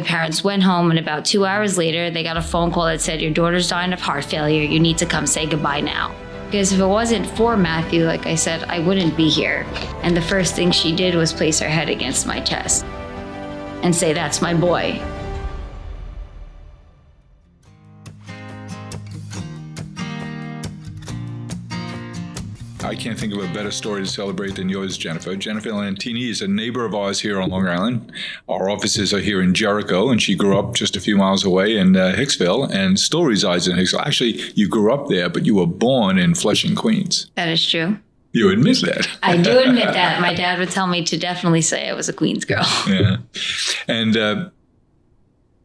parents went home, and about 2 hours later, they got a phone call that said, your daughter's dying of heart failure. You need to come say goodbye now. Because if it wasn't for Matthew, like I said, I wouldn't be here. And the first thing she did was place her head against my chest and say, that's my boy. I can't think of a better story to celebrate than yours, Jennifer. Jennifer Lantini is a neighbor of ours here on Long Island. Our offices are here in Jericho, and she grew up just a few miles away in Hicksville and still resides in Hicksville. Actually, you grew up there, but you were born in Flushing, Queens. That is true. You admit that. I do admit that. My dad would tell me to definitely say I was a Queens girl. Yeah. And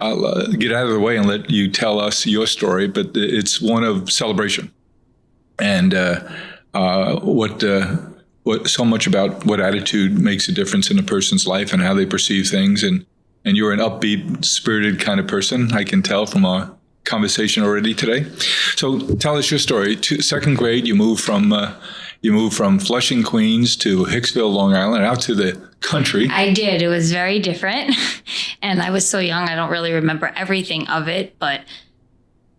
I'll get out of the way and let you tell us your story, but it's one of celebration. And what so much about what attitude makes a difference in a person's life and how they perceive things. And you're an upbeat, spirited kind of person, I can tell from our conversation already today. So tell us your story. Second grade, you moved from Flushing, Queens to Hicksville, Long Island, out to the country. I did. It was very different. And I was so young, I don't really remember everything of it. But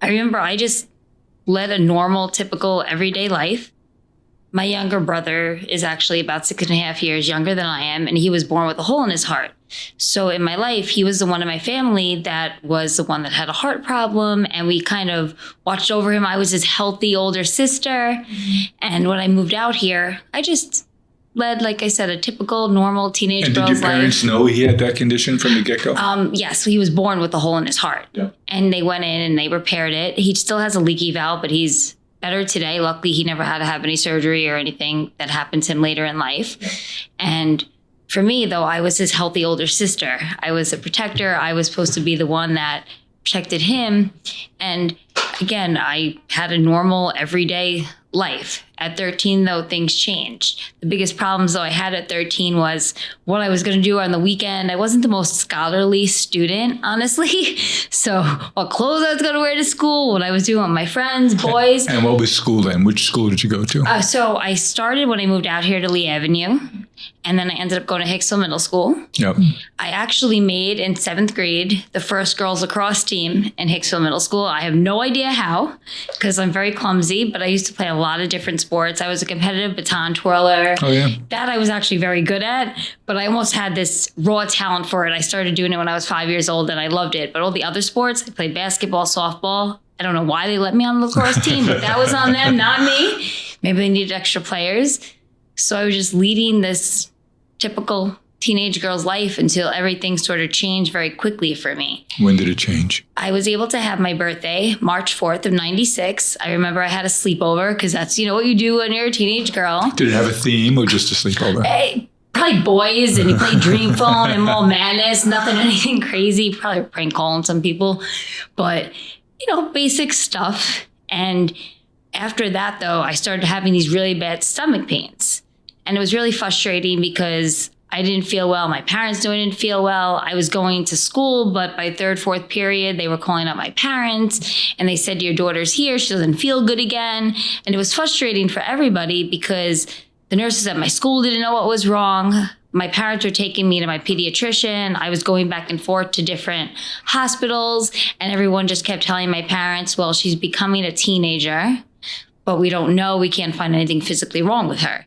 I remember I just led a normal, typical, everyday life. My younger brother is actually about 6.5 years younger than I am, and he was born with a hole in his heart. So in my life, he was the one in my family that was the one that had a heart problem, and we kind of watched over him. I was his healthy older sister. Mm-hmm. And when I moved out here, I just led, like I said, a typical, normal teenage girl's life. And did your parents know he had that condition from the get-go? Yes, he was born with a hole in his heart. Yeah. And they went in and they repaired it. He still has a leaky valve, but he's better today. Luckily, he never had to have any surgery or anything that happened to him later in life. And for me, though, I was his healthy older sister. I was a protector. I was supposed to be the one that protected him. And again, I had a normal, everyday life. At 13, though, things changed. The biggest problems, though, I had at 13 was what I was going to do on the weekend. I wasn't the most scholarly student, honestly. So what clothes I was going to wear to school, what I was doing with my friends, boys. And what was school then? Which school did you go to? So I started when I moved out here to Lee Avenue. And then I ended up going to Hicksville Middle School. Yep. I actually made, in 7th grade, the first girls lacrosse team in Hicksville Middle School. I have no idea how, because I'm very clumsy, but I used to play a lot of different sports. I was a competitive baton twirler. Oh, yeah. That I was actually very good at, but I almost had this raw talent for it. I started doing it when I was 5 years old, and I loved it. But all the other sports, I played basketball, softball. I don't know why they let me on the lacrosse team, but that was on them, not me. Maybe they needed extra players. So I was just leading this typical teenage girl's life until everything sort of changed very quickly for me. When did it change? I was able to have my birthday, March 4th of 96. I remember I had a sleepover because that's, what you do when you're a teenage girl. Did it have a theme or just a sleepover? Probably boys, and you play Dream Phone and Mall Madness, anything crazy, probably prank calling some people, but, basic stuff. And after that, though, I started having these really bad stomach pains. And it was really frustrating because I didn't feel well. My parents didn't feel well. I was going to school, but by 3rd, 4th period, they were calling up my parents and they said, your daughter's here. She doesn't feel good again. And it was frustrating for everybody because the nurses at my school didn't know what was wrong. My parents were taking me to my pediatrician. I was going back and forth to different hospitals, and everyone just kept telling my parents, well, she's becoming a teenager, but we don't know. We can't find anything physically wrong with her.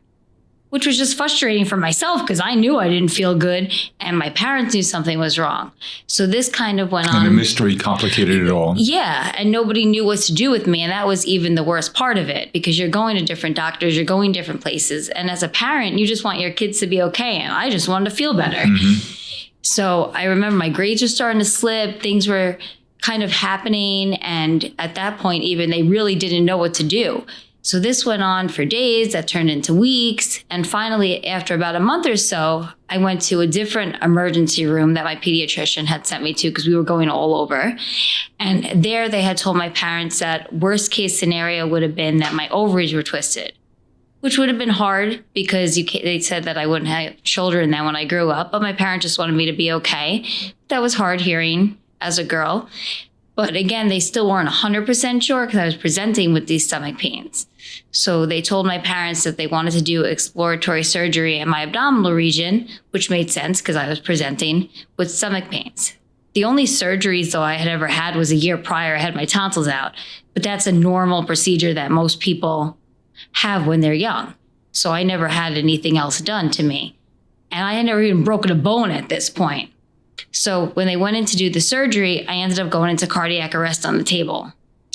Which was just frustrating for myself because I knew I didn't feel good and my parents knew something was wrong. So this kind of went on. And the mystery complicated it all. Yeah, and nobody knew what to do with me. And that was even the worst part of it because you're going to different doctors, you're going different places. And as a parent, you just want your kids to be okay. And I just wanted to feel better. Mm-hmm. So I remember my grades were starting to slip. Things were kind of happening. And at that point, even they really didn't know what to do. So this went on for days, that turned into weeks. And finally, after about a month or so, I went to a different emergency room that my pediatrician had sent me to because we were going all over. And there they had told my parents that worst case scenario would have been that my ovaries were twisted, which would have been hard because they said that I wouldn't have children then when I grew up. But my parents just wanted me to be okay. That was hard hearing as a girl. But again, they still weren't 100% sure because I was presenting with these stomach pains. So they told my parents that they wanted to do exploratory surgery in my abdominal region, which made sense because I was presenting with stomach pains. The only surgeries, though, I had ever had was a year prior. I had my tonsils out. But that's a normal procedure that most people have when they're young. So I never had anything else done to me. And I had never even broken a bone at this point. So when they went in to do the surgery, I ended up going into cardiac arrest on the table.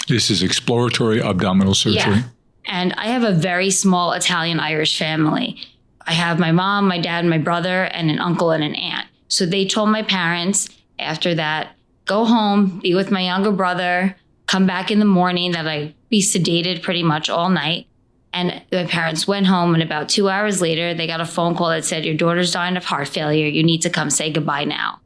This is exploratory abdominal surgery. Yeah. And I have a very small Italian-Irish family. I have my mom, my dad, my brother, and an uncle and an aunt. So they told my parents after that, go home, be with my younger brother, come back in the morning, that I'd be sedated pretty much all night. And my parents went home, and about 2 hours later, they got a phone call that said, your daughter's dying of heart failure. You need to come say goodbye now.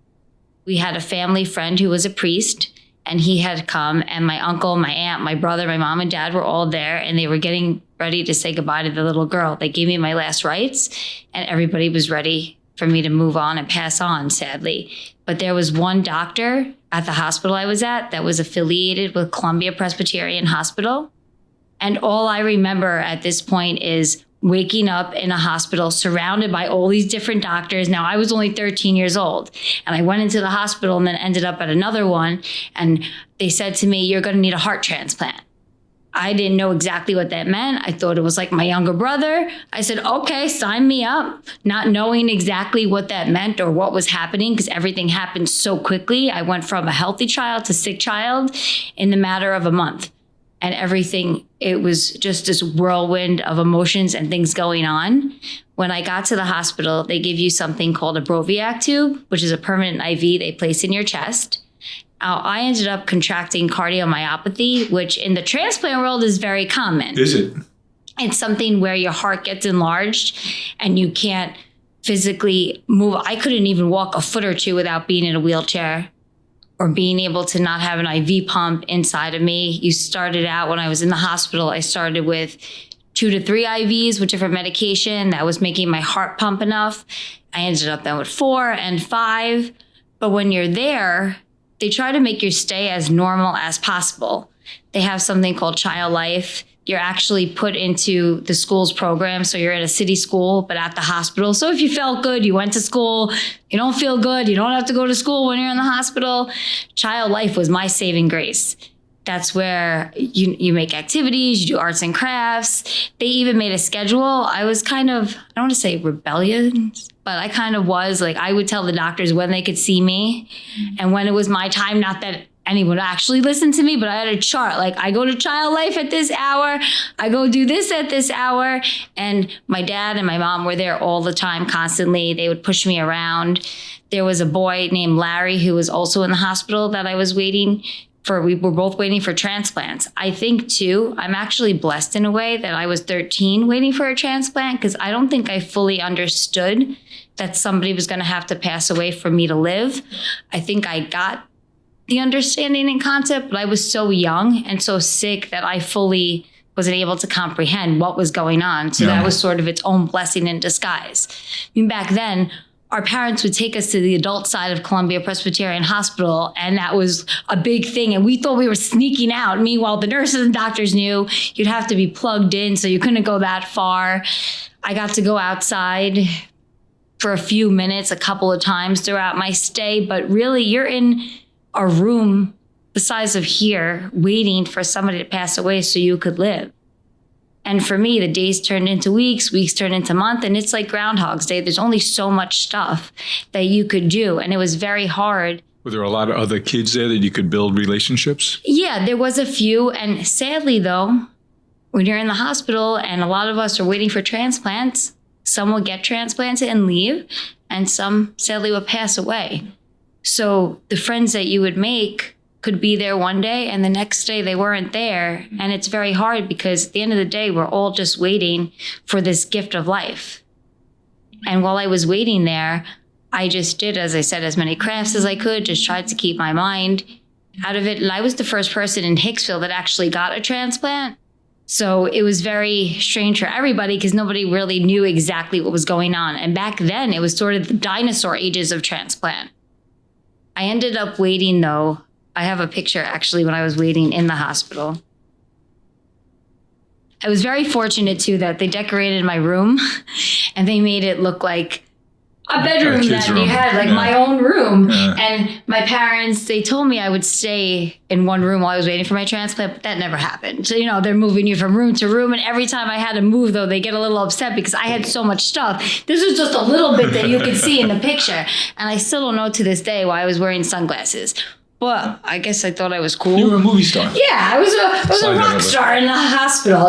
We had a family friend who was a priest, and he had come, and my uncle, my aunt, my brother, my mom and dad were all there, and they were getting ready to say goodbye to the little girl. They gave me my last rites, and everybody was ready for me to move on and pass on, sadly. But there was one doctor at the hospital I was at that was affiliated with Columbia Presbyterian Hospital. And all I remember at this point is waking up in a hospital surrounded by all these different doctors. Now, I was only 13 years old, and I went into the hospital and then ended up at another one. And they said to me, you're going to need a heart transplant. I didn't know exactly what that meant. I thought it was like my younger brother. I said, okay, sign me up, not knowing exactly what that meant or what was happening, because everything happened so quickly. I went from a healthy child to sick child in the matter of a month. And everything, it was just this whirlwind of emotions and things going on. When I got to the hospital, they give you something called a Broviac tube, which is a permanent IV they place in your chest. I ended up contracting cardiomyopathy, which in the transplant world is very common. Is it? It's something where your heart gets enlarged and you can't physically move. I couldn't even walk a foot or two without being in a wheelchair or being able to not have an IV pump inside of me. You started out when I was in the hospital, I started with 2 to 3 IVs with different medication that was making my heart pump enough. I ended up then with 4 and 5. But when you're there, they try to make your stay as normal as possible. They have something called Child Life. You're actually put into the school's program. So you're at a city school, but at the hospital. So if you felt good, you went to school. You don't feel good, you don't have to go to school when you're in the hospital. Child Life was my saving grace. That's where you make activities, you do arts and crafts. They even made a schedule. I was kind of, I don't want to say rebellious, but I kind of was like, I would tell the doctors when they could see me and when it was my time. Not that anyone actually listened to me, but I had a chart. Like, I go to Child Life at this hour, I go do this at this hour. And my dad and my mom were there all the time, constantly. They would push me around. There was a boy named Larry who was also in the hospital that I was waiting for. We were both waiting for transplants. I think too, I'm actually blessed in a way that I was 13 waiting for a transplant, because I don't think I fully understood that somebody was going to have to pass away for me to live. I think I got the understanding and concept, but I was so young and so sick that I fully wasn't able to comprehend what was going on. So that was sort of its own blessing in disguise. I mean, back then, our parents would take us to the adult side of Columbia Presbyterian Hospital, and that was a big thing. And we thought we were sneaking out. Meanwhile, the nurses and doctors knew you'd have to be plugged in, so you couldn't go that far. I got to go outside for a few minutes a couple of times throughout my stay, but really you're in a room the size of here waiting for somebody to pass away so you could live. And for me, the days turned into weeks, weeks turned into months, and it's like Groundhog's Day. There's only so much stuff that you could do, and it was very hard. Were there a lot of other kids there that you could build relationships? Yeah, there was a few, and sadly though, when you're in the hospital and a lot of us are waiting for transplants, some will get transplanted and leave, and some sadly will pass away. So the friends that you would make could be there one day and the next day they weren't there. And it's very hard because at the end of the day, we're all just waiting for this gift of life. And while I was waiting there, I just did, as I said, as many crafts as I could, just tried to keep my mind out of it. And I was the first person in Hicksville that actually got a transplant. So it was very strange for everybody because nobody really knew exactly what was going on. And back then it was sort of the dinosaur ages of transplant. I ended up waiting though. I have a picture actually when I was waiting in the hospital. I was very fortunate too that they decorated my room and they made it look like a bedroom that you had, like my own room. And my parents, they told me I would stay in one room while I was waiting for my transplant, but that never happened. So, they're moving you from room to room. And every time I had to move, though, they get a little upset because I had so much stuff. This was just a little bit that you could see in the picture. And I still don't know to this day why I was wearing sunglasses. But I guess I thought I was cool. You were a movie star. Yeah, I was a rock star in the hospital,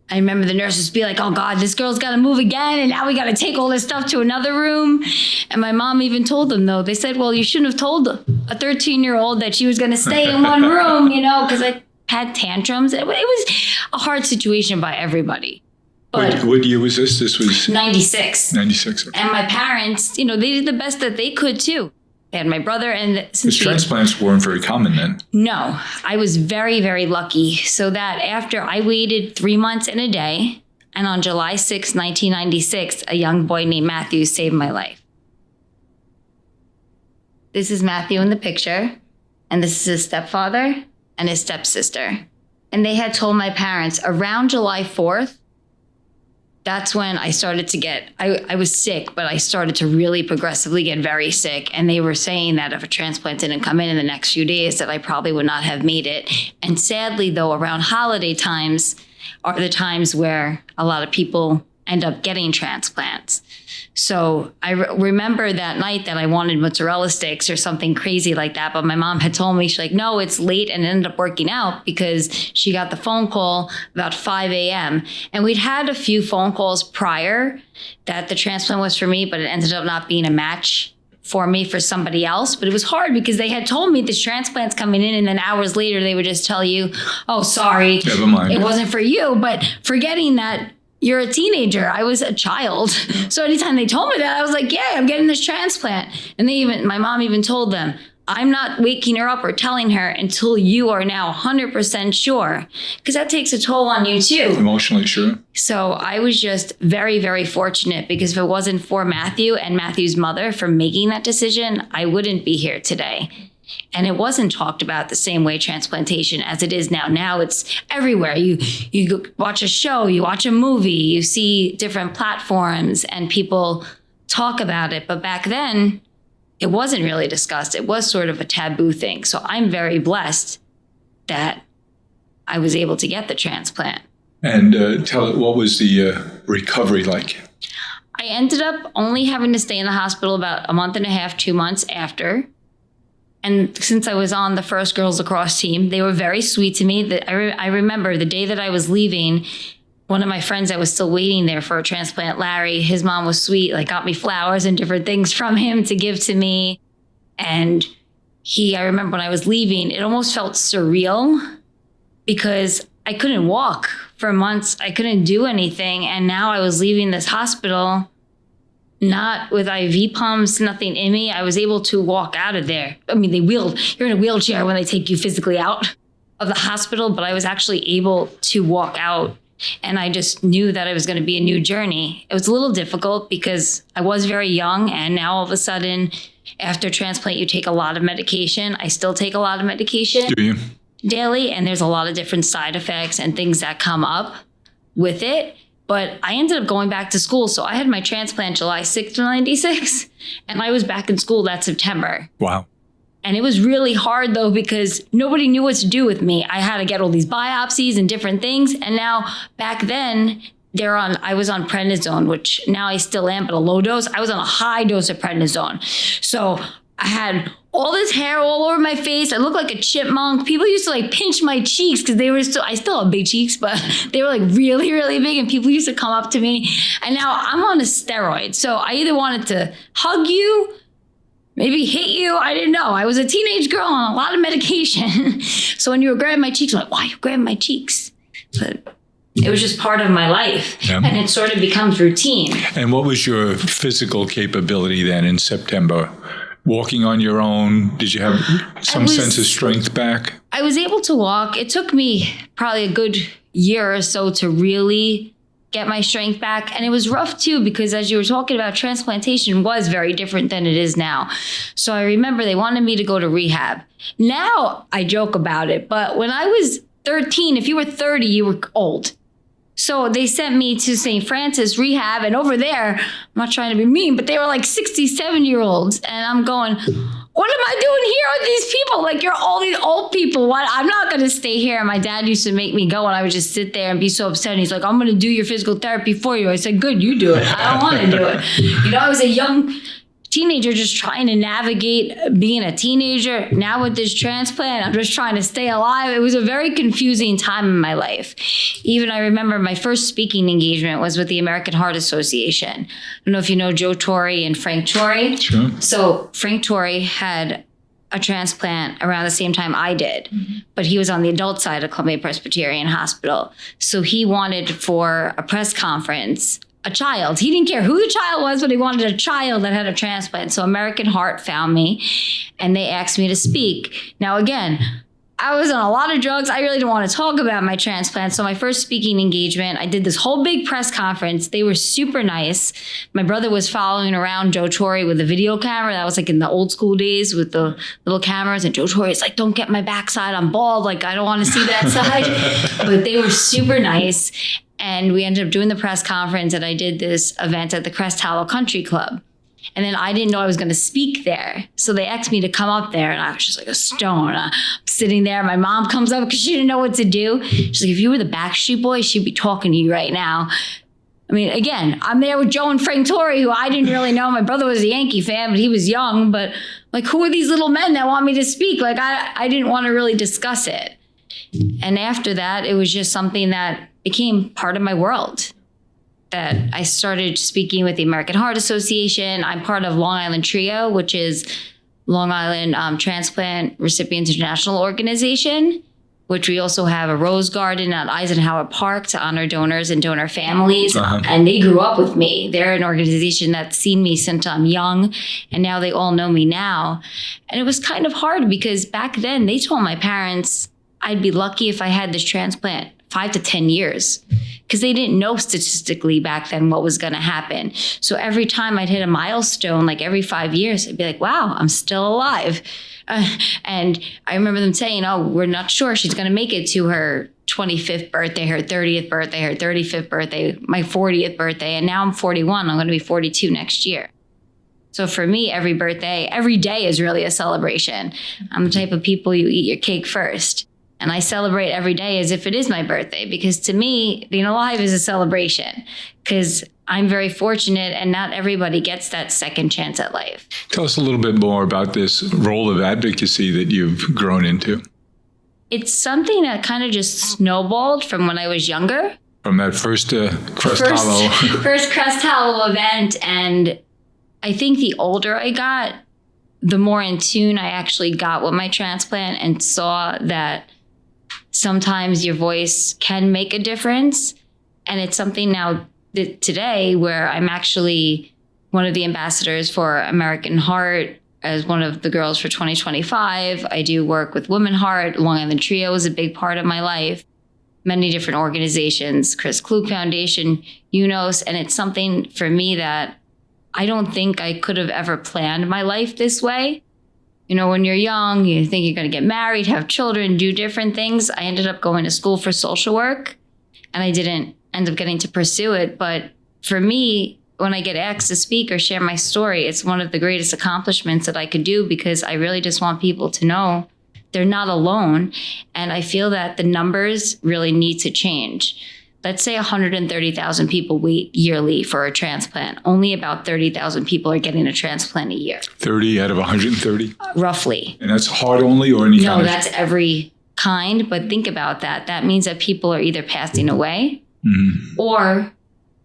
I remember the nurses be like, oh God, this girl's got to move again. And now we got to take all this stuff to another room. And my mom even told them, though, they said, well, you shouldn't have told a 13-year-old that she was going to stay in one room, because I had tantrums. It was a hard situation by everybody. But what year was this? This was 96. 96. Okay. And my parents, they did the best that they could too. They had my brother, and since transplants weren't very common then. No, I was very, very lucky. So that after I waited 3 months and a day, and on July 6, 1996, a young boy named Matthew saved my life. This is Matthew in the picture, and this is his stepfather and his stepsister. And they had told my parents around July 4th, that's when I started to get, I was sick, but I started to really progressively get very sick. And they were saying that if a transplant didn't come in the next few days, that I probably would not have made it. And sadly, though, around holiday times are the times where a lot of people end up getting transplants. So I remember that night that I wanted mozzarella sticks or something crazy like that. But my mom had told me, she's like, no, it's late. And it ended up working out because she got the phone call about 5 a.m. And we'd had a few phone calls prior that the transplant was for me, but it ended up not being a match for me for somebody else. But it was hard because they had told me this transplant's coming in. And then hours later, they would just tell you, oh, sorry, never mind. It wasn't for you. But forgetting that you're a teenager. I was a child. So anytime they told me that, I was like, yeah, I'm getting this transplant. And my mom even told them, I'm not waking her up or telling her until you are now 100% sure. Because that takes a toll on you too. Emotionally sure. So I was just very, very fortunate because if it wasn't for Matthew and Matthew's mother for making that decision, I wouldn't be here today. And it wasn't talked about the same way transplantation as it is now. Now it's everywhere. You watch a show, you watch a movie, you see different platforms and people talk about it. But back then, it wasn't really discussed. It was sort of a taboo thing. So I'm very blessed that I was able to get the transplant. And what was the recovery like? I ended up only having to stay in the hospital about a month and a half, 2 months after. And since I was on the first girls lacrosse team, they were very sweet to me. I remember the day that I was leaving, one of my friends that was still waiting there for a transplant, Larry, his mom was sweet, got me flowers and different things from him to give to me. And I remember when I was leaving, it almost felt surreal because I couldn't walk for months. I couldn't do anything. And now I was leaving this hospital not with IV pumps, nothing in me. I was able to walk out of there. I mean, you're in a wheelchair when they take you physically out of the hospital, but I was actually able to walk out. And I just knew that it was going to be a new journey. It was a little difficult because I was very young. And now all of a sudden, after transplant, you take a lot of medication. I still take a lot of medication. Do you? Daily. And there's a lot of different side effects and things that come up with it. But I ended up going back to school. So I had my transplant July 6th, 96, and I was back in school that September. Wow. And it was really hard, though, because nobody knew what to do with me. I had to get all these biopsies and different things. And now back then, I was on prednisone, which now I still am, but a low dose. I was on a high dose of prednisone. So I had all this hair all over my face. I looked like a chipmunk. People used to pinch my cheeks because I still have big cheeks, but they were really, really big. And people used to come up to me. And now I'm on a steroid. So I either wanted to hug you, maybe hit you. I didn't know. I was a teenage girl on a lot of medication. So when you were grabbing my cheeks, I'm like, why are you grabbing my cheeks? But it was just part of my life. Yeah. And it sort of becomes routine. And what was your physical capability then in September? Walking on your own? Did you have some sense of strength back? I was able to walk. It took me probably a good year or so to really get my strength back. And it was rough too, because as you were talking about, transplantation was very different than it is now. So I remember they wanted me to go to rehab. Now I joke about it, but when I was 13, if you were 30, you were old. So they sent me to St. Francis rehab, and over there, I'm not trying to be mean, but they were like 67-year-olds. And I'm going, what am I doing here with these people? Like, you're all these old people. What? I'm not going to stay here. And my dad used to make me go, and I would just sit there and be so upset. And he's like, I'm going to do your physical therapy for you. I said, good, you do it. I don't want to do it. I was a young teenager just trying to navigate being a teenager. Now with this transplant, I'm just trying to stay alive. It was a very confusing time in my life. Even I remember my first speaking engagement was with the American Heart Association. I don't know if you know Joe Torre and Frank Torre. Sure. So Frank Torre had a transplant around the same time I did, but he was on the adult side of Columbia Presbyterian Hospital. So he wanted for a press conference a child. He didn't care who the child was, but he wanted a child that had a transplant. So American Heart found me and they asked me to speak. Now, again, I was on a lot of drugs. I really didn't want to talk about my transplant. So my first speaking engagement, I did this whole big press conference. They were super nice. My brother was following around Joe Torre with a video camera. That was like in the old school days with the little cameras. And Joe Torre is like, don't get my backside. I'm bald. Like, I don't want to see that side. But they were super nice. And we ended up doing the press conference, and I did this event at the Crest Hollow Country Club. And then I didn't know I was going to speak there. So they asked me to come up there, and I was just like a stone. I'm sitting there. My mom comes up because she didn't know what to do. She's like, if you were the Backstreet Boys, she'd be talking to you right now. I mean, again, I'm there with Joe and Frank Torre, who I didn't really know. My brother was a Yankee fan, but he was young. But like, who are these little men that want me to speak? Like, I didn't want to really discuss it. And after that, it was just something that became part of my world. That I started speaking with the American Heart Association. I'm part of Long Island TRIO, which is Long Island Transplant Recipients International Organization, which we also have a rose garden at Eisenhower Park to honor donors and donor families. And they grew up with me. They're an organization that's seen me since I'm young, and now they all know me now. And it was kind of hard because back then they told my parents I'd be lucky if I had this transplant 5 to 10 years, because they didn't know statistically back then what was going to happen. So every time I'd hit a milestone, like every 5 years, I'd be like, wow, I'm still alive. And I remember them saying, oh, we're not sure she's going to make it to her 25th birthday, her 30th birthday, her 35th birthday, my 40th birthday. And now I'm 41. I'm going to be 42 next year. So for me, every birthday, every day is really a celebration. I'm the type of people you eat your cake first. And I celebrate every day as if it is my birthday, because to me, being alive is a celebration, because I'm very fortunate and not everybody gets that second chance at life. Tell us a little bit more about this role of advocacy that you've grown into. It's something that kind of just snowballed from when I was younger. From that first Crest Hollow. First Crest Hollow event. And I think the older I got, the more in tune I actually got with my transplant and saw that sometimes your voice can make a difference. And it's something now that today where I'm actually one of the ambassadors for American Heart as one of the girls for 2025. I do work with Women Heart. Long Island TRIO is a big part of my life. Many different organizations, Chris Klug Foundation, UNOS. And it's something for me that I don't think I could have ever planned my life this way. You know, when you're young, you think you're going to get married, have children, do different things. I ended up going to school for social work, and I didn't end up getting to pursue it. But for me, when I get asked to speak or share my story, it's one of the greatest accomplishments that I could do, because I really just want people to know they're not alone. And I feel that the numbers really need to change. Let's say 130,000 people wait yearly for a transplant. Only about 30,000 people are getting a transplant a year. 30 out of 130? Roughly. And that's heart only or any kind of? No, that's every kind. But think about that. That means that people are either passing away or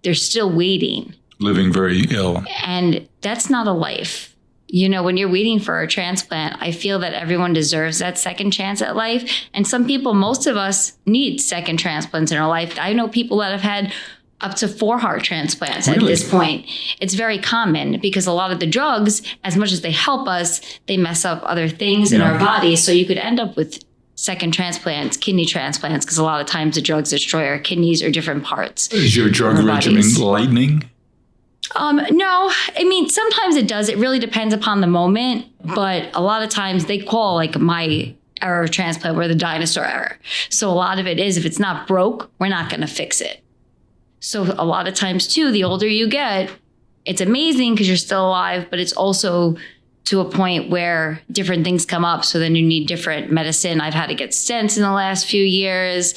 they're still waiting. Living very ill. And that's not a life. You know, when you're waiting for a transplant, I feel that everyone deserves that second chance at life. And some people, most of us, need second transplants in our life. I know people that have had up to 4 heart transplants at this point. It's very common because a lot of the drugs, as much as they help us, they mess up other things in our bodies. So you could end up with second transplants, kidney transplants, because a lot of times the drugs destroy our kidneys or different parts. Is your drug regimen lightning? No, I mean, sometimes it does. It really depends upon the moment. But a lot of times they call like my error transplant, we're the dinosaur error. So a lot of it is, if it's not broke, we're not going to fix it. So a lot of times too, the older you get, it's amazing because you're still alive, but it's also to a point where different things come up. So then you need different medicine. I've had to get stents in the last few years.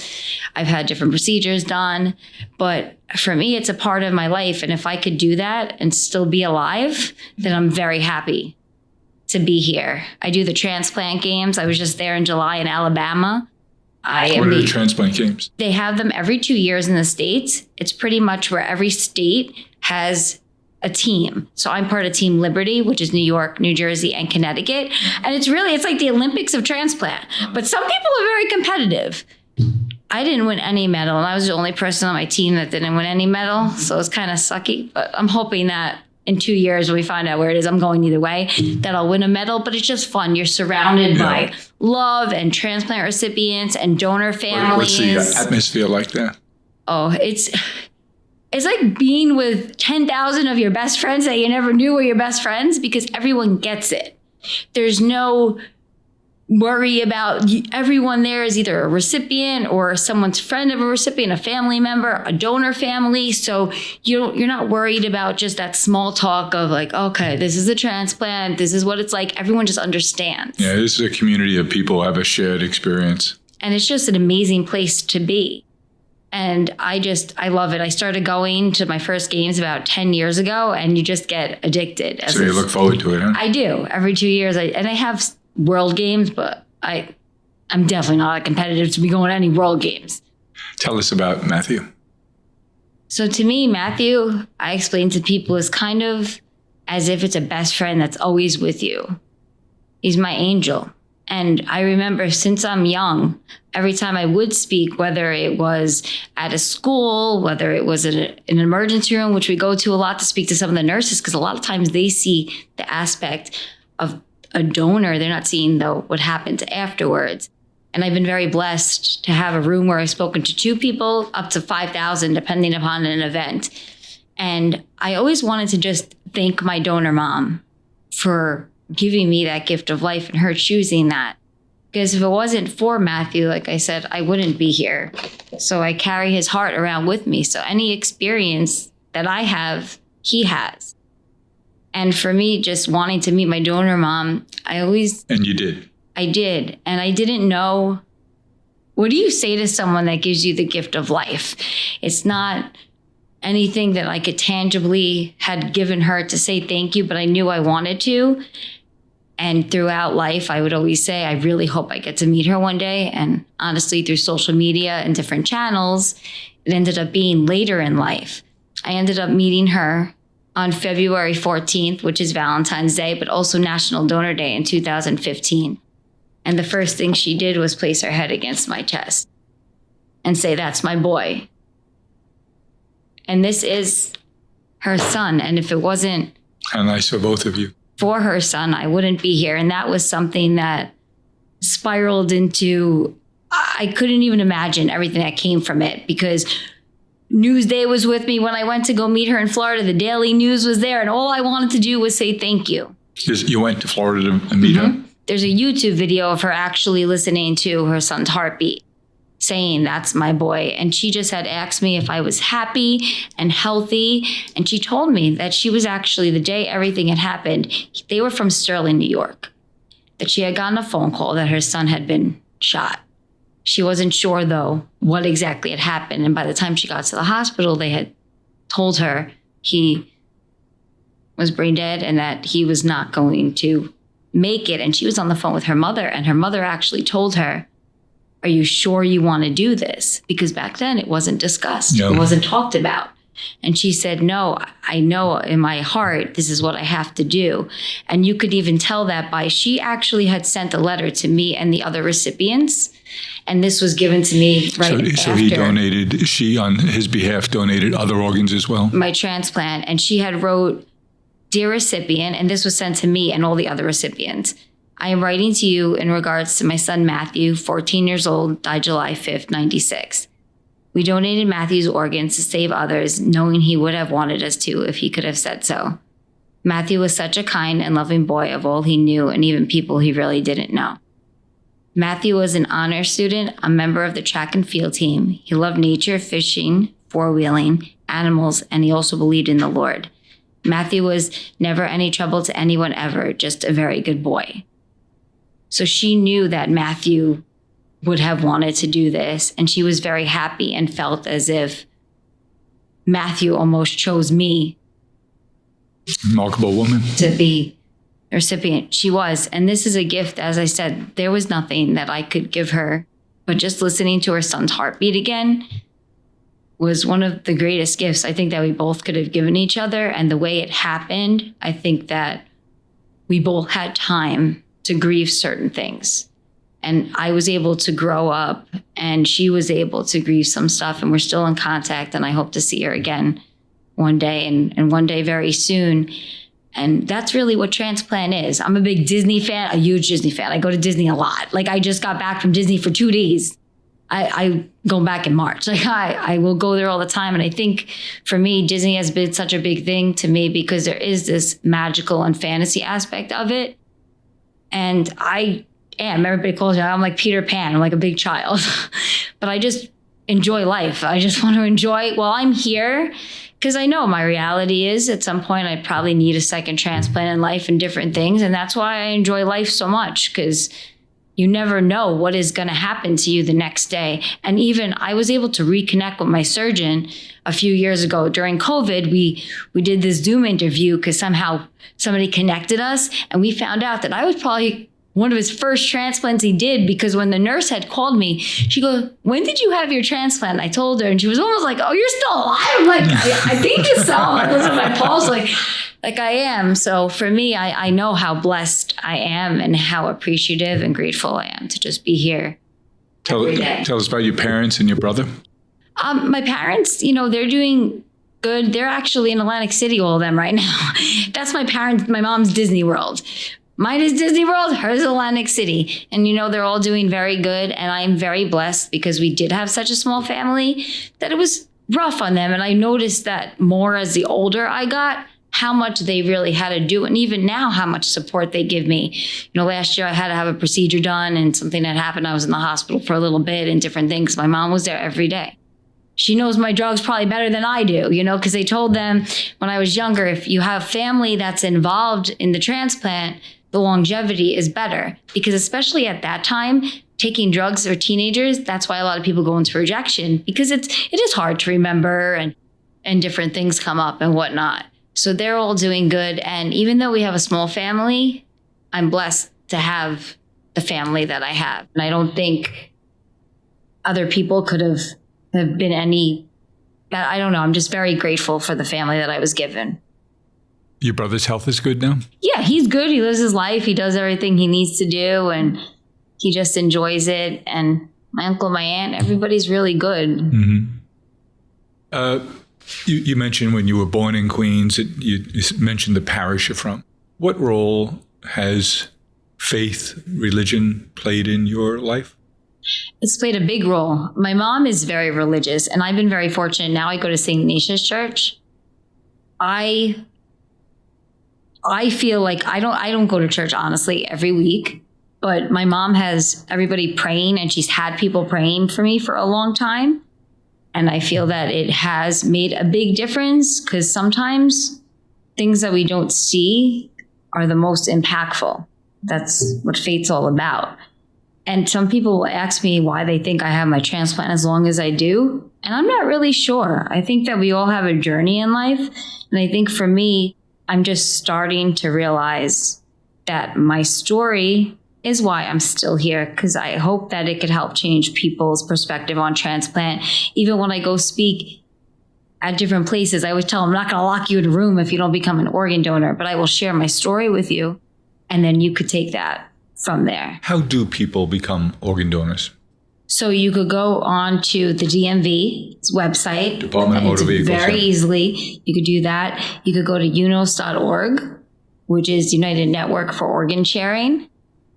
I've had different procedures done. But for me, it's a part of my life. And if I could do that and still be alive, then I'm very happy to be here. I do the transplant games. I was just there in July in Alabama. What are the transplant games? They have them every 2 years in the States. It's pretty much where every state has a team. So I'm part of Team Liberty, which is New York, New Jersey, and Connecticut. And it's like the Olympics of transplant. But some people are very competitive. I didn't win any medal, and I was the only person on my team that didn't win any medal. So it's kind of sucky. But I'm hoping that in 2 years, when we find out where it is, I'm going either way, that I'll win a medal. But it's just fun. You're surrounded by love and transplant recipients and donor families. What's the atmosphere like there? Oh, it's like being with 10,000 of your best friends that you never knew were your best friends, because everyone gets it. There's no worry about, everyone there is either a recipient or someone's friend of a recipient, a family member, a donor family. So you're not worried about just that small talk of like, okay, this is a transplant. This is what it's like. Everyone just understands. Yeah, this is a community of people who have a shared experience. And it's just an amazing place to be. And I love it. I started going to my first games about 10 years ago, and you just get addicted. So you look forward to it, huh? I do. Every 2 years. I have world games, but I'm definitely not competitive to be going to any world games. Tell us about Matthew. So to me, Matthew, I explain to people, is kind of as if it's a best friend that's always with you. He's my angel. And I remember since I'm young, every time I would speak, whether it was at a school, whether it was in an emergency room, which we go to a lot to speak to some of the nurses, because a lot of times they see the aspect of a donor. They're not seeing what happens afterwards. And I've been very blessed to have a room where I've spoken to 2 people, up to 5,000, depending upon an event. And I always wanted to just thank my donor mom for giving me that gift of life and her choosing that. Because if it wasn't for Matthew, like I said, I wouldn't be here. So I carry his heart around with me. So any experience that I have, he has. And for me, just wanting to meet my donor mom, And you did? I did. And I didn't know, what do you say to someone that gives you the gift of life? It's not anything that I could tangibly had given her to say thank you, but I knew I wanted to. And throughout life, I would always say, I really hope I get to meet her one day. And honestly, through social media and different channels, it ended up being later in life. I ended up meeting her on February 14th, which is Valentine's Day, but also National Donor Day in 2015. And the first thing she did was place her head against my chest and say, "That's my boy." And this is her son. And if it wasn't how nice for both of you for her son, I wouldn't be here. And that was something that spiraled into, I couldn't even imagine everything that came from it, because Newsday was with me when I went to go meet her in Florida. The Daily News was there. And all I wanted to do was say thank you. You went to Florida to meet her? There's a YouTube video of her actually listening to her son's heartbeat, saying, "That's my boy." And she just had asked me if I was happy and healthy. And she told me that she was actually, the day everything had happened, they were from Sterling, New York, that she had gotten a phone call that her son had been shot. She wasn't sure, though, what exactly had happened. And by the time she got to the hospital, they had told her he was brain dead and that he was not going to make it. And she was on the phone with her mother, and her mother actually told her, "Are you sure you want to do this?" Because back then it wasn't discussed. No. It wasn't talked about. And she said, "No, I know in my heart, this is what I have to do." And you could even tell that by, she actually had sent a letter to me and the other recipients. And this was given to me after. So he donated, she on his behalf donated other organs as well? My transplant. And she had wrote, "Dear recipient," and this was sent to me and all the other recipients, "I am writing to you in regards to my son Matthew, 14 years old, died July 5th, 96. We donated Matthew's organs to save others, knowing he would have wanted us to if he could have said so. Matthew was such a kind and loving boy of all he knew and even people he really didn't know. Matthew was an honor student, a member of the track and field team. He loved nature, fishing, four-wheeling. animals, and he also believed in the Lord. Matthew was never any trouble to anyone ever, just a very good boy. So she knew that Matthew would have wanted to do this, and she was very happy and felt as if Matthew almost chose me. Remarkable woman. To be the recipient. She was. And this is a gift, as I said, there was nothing that I could give her, but just listening to her son's heartbeat again was one of the greatest gifts I think that we both could have given each other. And the way it happened, I think that we both had time to grieve certain things. And I was able to grow up, and she was able to grieve some stuff, and we're still in contact, and I hope to see her again one day, and one day very soon. And that's really what transplant is. I'm a big Disney fan, a huge Disney fan. I go to Disney a lot. Like, I just got back from Disney for 2 days. I go back in March. Like, I will go there all the time. And I think for me, Disney has been such a big thing to me because there is this magical and fantasy aspect of it. And I am, everybody calls me, I'm like Peter Pan. I'm like a big child. But I just enjoy life. I just want to enjoy while I'm here, because I know my reality is at some point I probably need a second transplant in life and different things. And that's why I enjoy life so much, because you never know what is going to happen to you the next day. And even I was able to reconnect with my surgeon a few years ago during COVID. We did this Zoom interview because somehow somebody connected us, and we found out that I was probably one of his first transplants he did, because when the nurse had called me, she goes, "When did you have your transplant?" I told her, and she was almost like, "Oh, you're still alive." I'm like, I think so. I was in my pulse, like I am. So for me, I know how blessed I am and how appreciative and grateful I am to just be here. Tell us about your parents and your brother. My parents, they're doing good. They're actually in Atlantic City, all of them right now. That's my mom's Disney World. Mine is Disney World, hers is Atlantic City. And, they're all doing very good. And I'm very blessed because we did have such a small family that it was rough on them. And I noticed that more as the older I got, how much they really had to do. And even now, how much support they give me. Last year I had to have a procedure done, and something that happened. I was in the hospital for a little bit and different things. My mom was there every day. She knows my drugs probably better than I do, because they told them when I was younger, if you have family that's involved in the transplant, the longevity is better, because especially at that time, taking drugs for teenagers, that's why a lot of people go into rejection, because it is hard to remember and different things come up and whatnot. So they're all doing good. And even though we have a small family, I'm blessed to have the family that I have. And I don't think other people could have been any, I don't know. I'm just very grateful for the family that I was given. Your brother's health is good now? Yeah, he's good. He lives his life. He does everything he needs to do, and he just enjoys it. And my uncle, my aunt, everybody's really good. Mm-hmm. You mentioned when you were born in Queens, you mentioned the parish you're from. What role has faith, religion played in your life? It's played a big role. My mom is very religious, and I've been very fortunate. Now I go to St. Ignatius Church. I feel like I don't go to church, honestly, every week, but my mom has everybody praying, and she's had people praying for me for a long time. And I feel that it has made a big difference, because sometimes things that we don't see are the most impactful. That's what faith's all about. And some people will ask me why they think I have my transplant as long as I do. And I'm not really sure. I think that we all have a journey in life. And I think for me, I'm just starting to realize that my story is why I'm still here, because I hope that it could help change people's perspective on transplant. Even when I go speak at different places, I always tell them, I'm not going to lock you in a room if you don't become an organ donor, but I will share my story with you, and then you could take that from there. How do people become organ donors? So you could go on to the DMV's website. Department of Motor Vehicles. Very easily. You could do that. You could go to unos.org, which is United Network for Organ Sharing.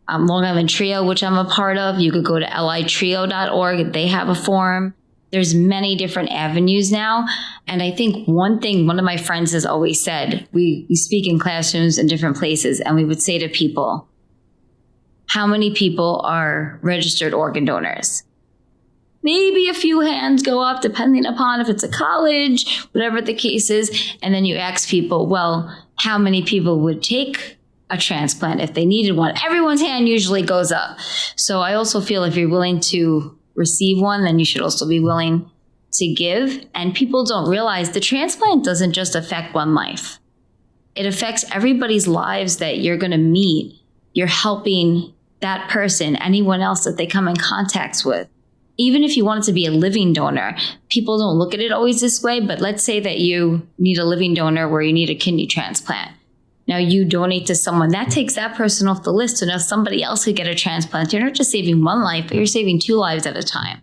Long Island Trio, which I'm a part of. You could go to litrio.org. They have a form. There's many different avenues now. And I think one thing one of my friends has always said, we speak in classrooms in different places, and we would say to people, how many people are registered organ donors? maybe a few hands go up depending upon if it's a college, whatever the case is. And then you ask people, well, how many people would take a transplant if they needed one? Everyone's hand usually goes up. So I also feel if you're willing to receive one, then you should also be willing to give. And people don't realize the transplant doesn't just affect one life. It affects everybody's lives that you're going to meet. You're helping that person, anyone else that they come in contact with. Even if you want it to be a living donor, people don't look at it always this way, but let's say that you need a living donor where you need a kidney transplant. Now you donate to someone, that takes that person off the list. So now somebody else could get a transplant. You're not just saving one life, but you're saving 2 lives at a time.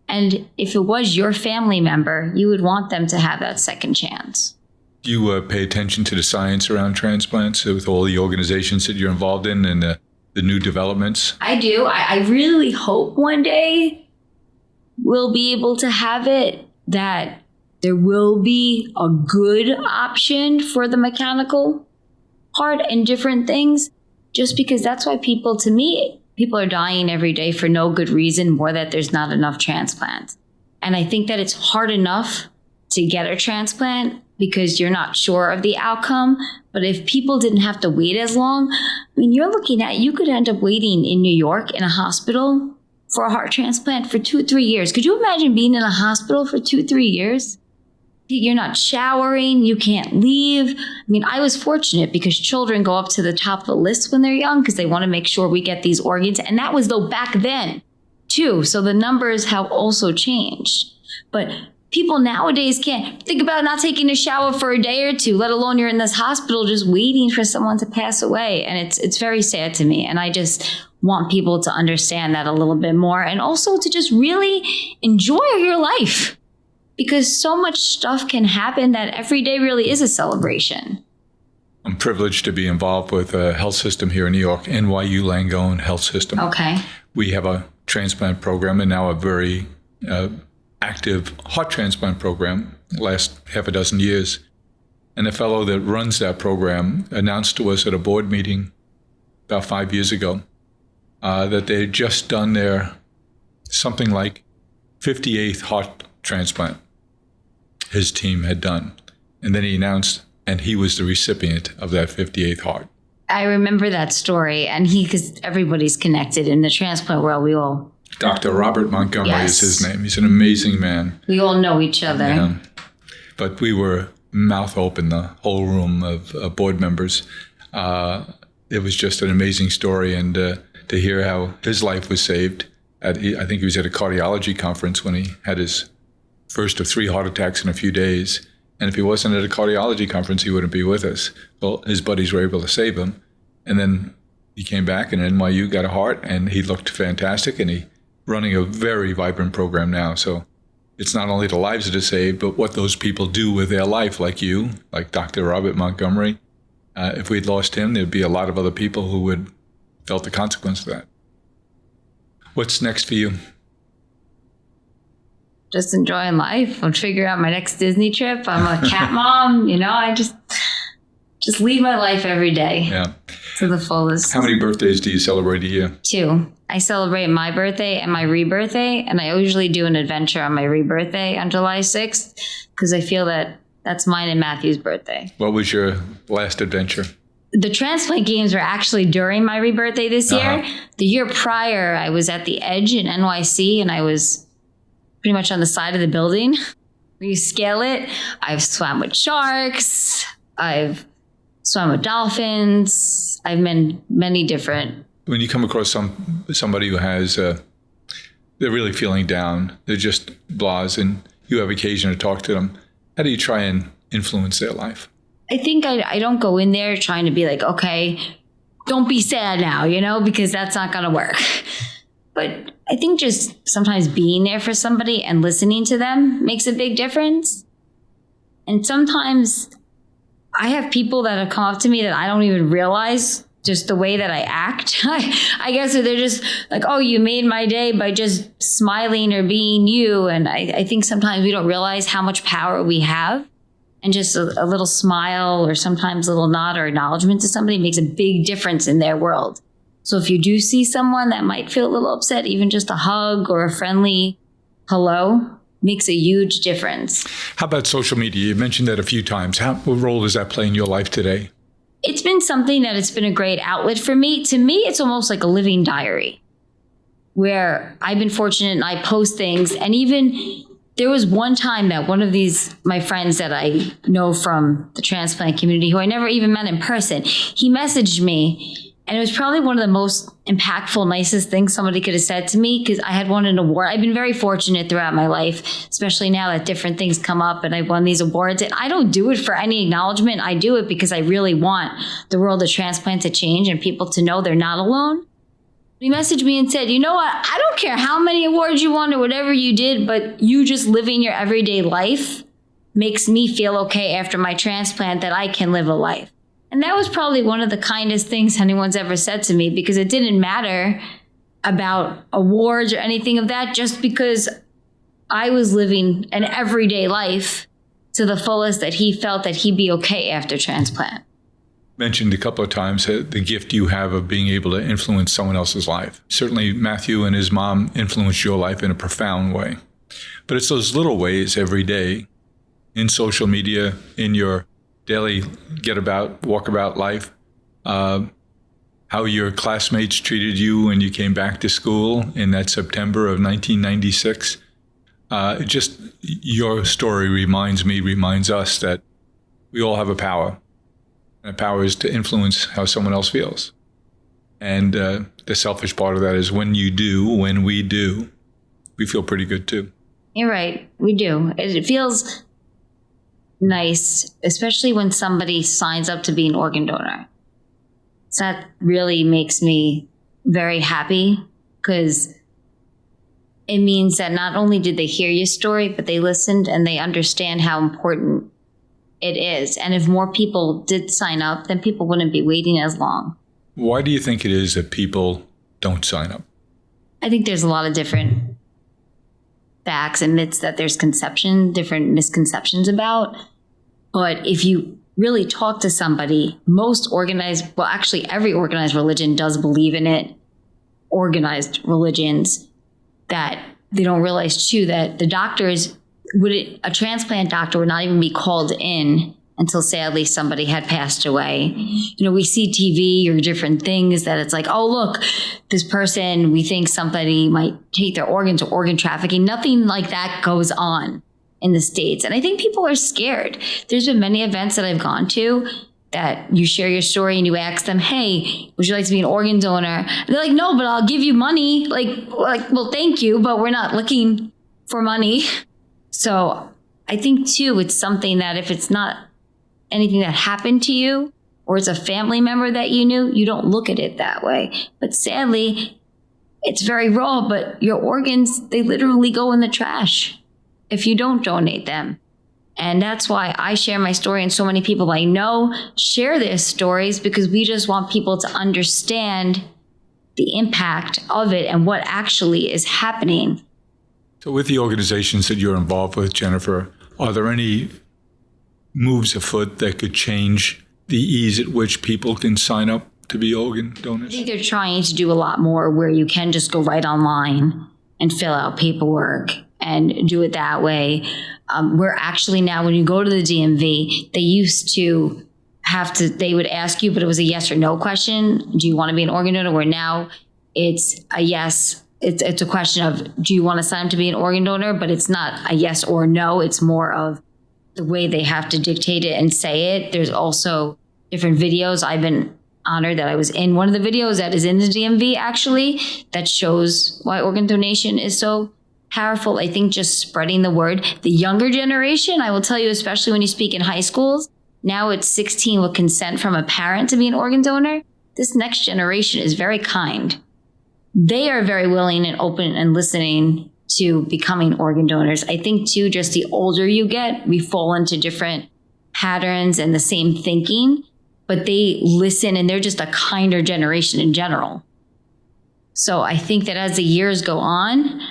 And if it was your family member, you would want them to have that second chance. Do you pay attention to the science around transplants with all the organizations that you're involved in and the new developments? I do. I really hope one day we'll be able to have it that there will be a good option for the mechanical part and different things, just because that's why people are dying every day for no good reason, more that there's not enough transplants. And I think that it's hard enough to get a transplant because you're not sure of the outcome. But if people didn't have to wait as long, I mean, you could end up waiting in New York in a hospital for a heart transplant for 2 or 3 years. Could you imagine being in a hospital for 2 or 3 years? You're not showering, you can't leave. I mean, I was fortunate because children go up to the top of the list when they're young because they want to make sure we get these organs. And that was though back then too. So the numbers have also changed. But people nowadays can't think about not taking a shower for a day or two, let alone you're in this hospital just waiting for someone to pass away. And it's very sad to me. And I just want people to understand that a little bit more and also to just really enjoy your life. Because so much stuff can happen that every day really is a celebration. I'm privileged to be involved with a health system here in New York, NYU Langone Health System. Okay. We have a transplant program and now a very active heart transplant program, last half a dozen years. And the fellow that runs that program announced to us at a board meeting about 5 years ago that they had just done their something like 58th heart transplant his team had done. And then he announced, and he was the recipient of that 58th heart. I remember that story, and because everybody's connected in the transplant world, we all... Dr. Robert Montgomery is his name. He's an amazing man. We all know each other. Yeah. But we were mouth open, the whole room of board members. It was just an amazing story, and to hear how his life was saved. I think he was at a cardiology conference when he had his first of 3 heart attacks in a few days. And if he wasn't at a cardiology conference, he wouldn't be with us. Well, his buddies were able to save him. And then he came back and NYU got a heart and he looked fantastic and he's running a very vibrant program now. So it's not only the lives that are saved, but what those people do with their life, like you, like Dr. Robert Montgomery. If we'd lost him, there'd be a lot of other people who would felt the consequence of that. What's next for you? Just enjoying life. I'll figure out my next Disney trip. I'm a cat mom. I just lead my life every day to the fullest. How many birthdays do you celebrate a year? 2. I celebrate my birthday and my rebirthday, and I usually do an adventure on my rebirthday on July 6th because I feel that that's mine and Matthew's birthday. What was your last adventure? The transplant games were actually during my rebirthday this year. The year prior, I was at the Edge in NYC, and I was pretty much on the side of the building. You scale it. I've swam with sharks. I've swam with dolphins. I've been many different. When you come across somebody who has, they're really feeling down, they're just blahs, and you have occasion to talk to them, how do you try and influence their life? I think I don't go in there trying to be like, okay, don't be sad now, because that's not going to work. But I think just sometimes being there for somebody and listening to them makes a big difference. And sometimes I have people that have come up to me that I don't even realize just the way that I act. I guess they're just like, oh, you made my day by just smiling or being you. And I think sometimes we don't realize how much power we have. And just a little smile or sometimes a little nod or acknowledgement to somebody makes a big difference in their world. So if you do see someone that might feel a little upset, even just a hug or a friendly hello makes a huge difference. How about social media? You mentioned that a few times. What role does that play in your life today? It's been something that it's been a great outlet for me. To me, it's almost like a living diary where I've been fortunate and I post things. And even there was one time that one of my friends that I know from the transplant community, who I never even met in person, he messaged me. And it was probably one of the most impactful, nicest things somebody could have said to me, because I had won an award. I've been very fortunate throughout my life, especially now that different things come up and I've won these awards. And I don't do it for any acknowledgement. I do it because I really want the world of transplant to change and people to know they're not alone. He messaged me and said, you know what? I don't care how many awards you won or whatever you did, but you just living your everyday life makes me feel okay after my transplant that I can live a life. And that was probably one of the kindest things anyone's ever said to me, because it didn't matter about awards or anything of that, just because I was living an everyday life to the fullest, that he felt that he'd be okay after transplant. Mentioned a couple of times the gift you have of being able to influence someone else's life. Certainly Matthew and his mom influenced your life in a profound way. But it's those little ways every day in social media, in your daily walkabout life, how your classmates treated you when you came back to school in that September of 1996. Just your story reminds us that we all have a power. And the power is to influence how someone else feels. And the selfish part of that is when we do, we feel pretty good too. You're right. We do. It feels nice, especially when somebody signs up to be an organ donor. So that really makes me very happy, because it means that not only did they hear your story, but they listened and they understand how important it is. And if more people did sign up, then people wouldn't be waiting as long. Why do you think it is that people don't sign up? I think there's a lot of different facts and myths that there's different misconceptions about. But if you really talk to somebody, every organized religion does believe in it. Organized religions, that they don't realize too, that the doctors a transplant doctor would not even be called in until sadly somebody had passed away. You know, we see TV or different things that it's like, oh, look, this person, we think somebody might take their organs or organ trafficking. Nothing like that goes on in the States. And I think people are scared. There's been many events that I've gone to that you share your story and you ask them, hey, would you like to be an organ donor? And they're like, no, but I'll give you money. Like, well, thank you, but we're not looking for money. So I think too, it's something that if it's not anything that happened to you or it's a family member that you knew, you don't look at it that way. But sadly, it's very raw, but your organs, they literally go in the trash if you don't donate them. And that's why I share my story, and so many people I know share their stories, because we just want people to understand the impact of it and what actually is happening. So with the organizations that you're involved with, Jennifer, are there any moves afoot that could change the ease at which people can sign up to be organ donors? I think they're trying to do a lot more where you can just go right online and fill out paperwork and do it that way. We're actually now, when you go to the DMV, they used to they would ask you, but it was a yes or no question. Do you want to be an organ donor? Where now it's a yes. It's a question of, do you want to sign up to be an organ donor? But it's not a yes or no. It's more of the way they have to dictate it and say it. There's also different videos. I've been honored that I was in one of the videos that is in the DMV, actually, that shows why organ donation is so powerful. I think just spreading the word. The younger generation, I will tell you, especially when you speak in high schools, now it's 16 with consent from a parent to be an organ donor. This next generation is very kind. They are very willing and open and listening to becoming organ donors. I think too, just the older you get, we fall into different patterns and the same thinking, but they listen and they're just a kinder generation in general. So I think that as the years go on,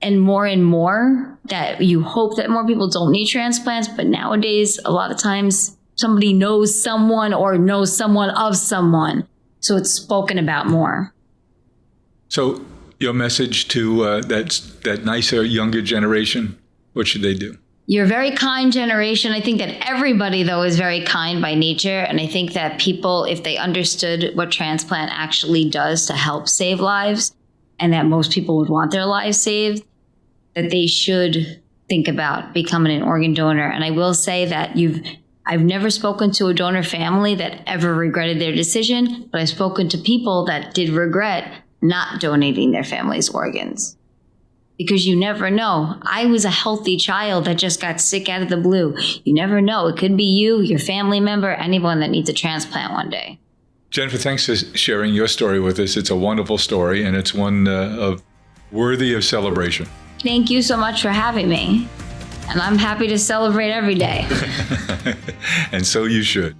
and more, that you hope that more people don't need transplants. But nowadays, a lot of times somebody knows someone or knows someone of someone. So it's spoken about more. So Your message to that nicer, younger generation, what should they do? You're a very kind generation. I think that everybody, though, is very kind by nature. And I think that people, if they understood what transplant actually does to help save lives, and that most people would want their lives saved, that they should think about becoming an organ donor. And I will say that I've never spoken to a donor family that ever regretted their decision, but I've spoken to people that did regret not donating their family's organs. Because you never know. I was a healthy child that just got sick out of the blue. You never know. It could be you, your family member, anyone that needs a transplant one day. Jennifer, thanks for sharing your story with us. It's a wonderful story, and it's one worthy of celebration. Thank you so much for having me. And I'm happy to celebrate every day. And so you should.